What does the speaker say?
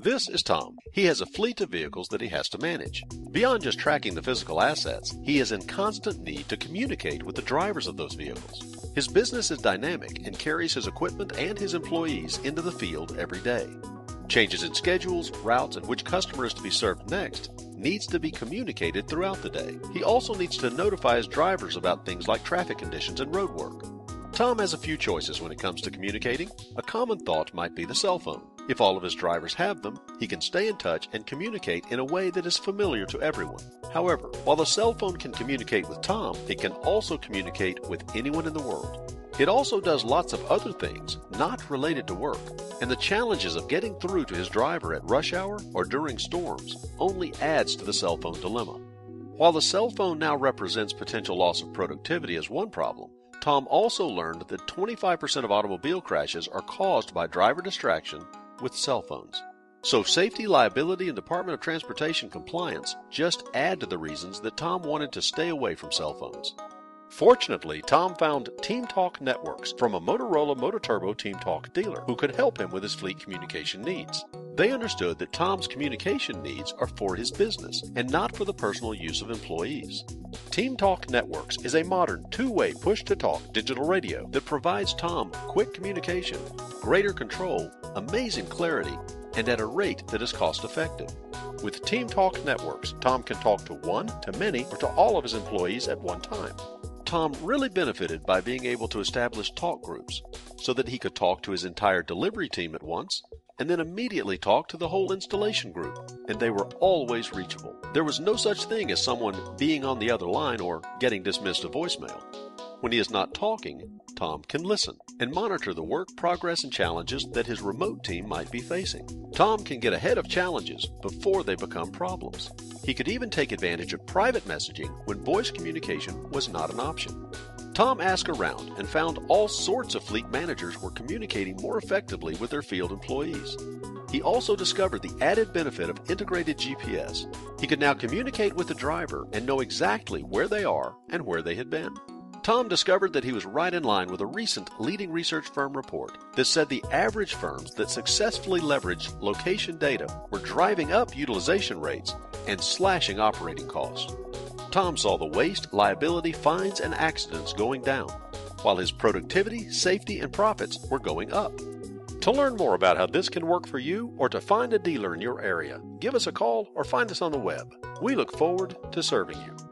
This is Tom. He has a fleet of vehicles that he has to manage. Beyond just tracking the physical assets, he is in constant need to communicate with the drivers of those vehicles. His business is dynamic and carries his equipment and his employees into the field every day. Changes in schedules, routes, and which customer is to be served next needs to be communicated throughout the day. He also needs to notify his drivers about things like traffic conditions and road work. Tom has a few choices when it comes to communicating. A common thought might be the cell phone. If all of his drivers have them, he can stay in touch and communicate in a way that is familiar to everyone. However, while the cell phone can communicate with Tom, it can also communicate with anyone in the world. It also does lots of other things not related to work, and the challenges of getting through to his driver at rush hour or during storms only adds to the cell phone dilemma. While the cell phone now represents potential loss of productivity as one problem, Tom also learned that 25% of automobile crashes are caused by driver distraction with cell phones. So safety, liability, and Department of Transportation compliance just add to the reasons that Tom wanted to stay away from cell phones. Fortunately, Tom found TeamTalk Networks from a MotoTRBO TeamTalk dealer who could help him with his fleet communication needs. They understood that Tom's communication needs are for his business and not for the personal use of employees. TeamTalk Networks is a modern two-way push-to-talk digital radio that provides Tom quick communication, greater control, amazing clarity, and at a rate that is cost-effective. With TeamTalk Networks, Tom can talk to one, to many, or to all of his employees at one time. Tom really benefited by being able to establish talk groups so that he could talk to his entire delivery team at once and then immediately talk to the whole installation group, and they were always reachable. There was no such thing as someone being on the other line or getting dismissed to voicemail. When he is not talking, Tom can listen and monitor the work, progress, and challenges that his remote team might be facing. Tom can get ahead of challenges before they become problems. He could even take advantage of private messaging when voice communication was not an option. Tom asked around and found all sorts of fleet managers were communicating more effectively with their field employees. He also discovered the added benefit of integrated GPS. He could now communicate with the driver and know exactly where they are and where they had been. Tom discovered that he was right in line with a recent leading research firm report that said the average firms that successfully leveraged location data were driving up utilization rates and slashing operating costs. Tom saw the waste, liability, fines, and accidents going down, while his productivity, safety, and profits were going up. To learn more about how this can work for you or to find a dealer in your area, give us a call or find us on the web. We look forward to serving you.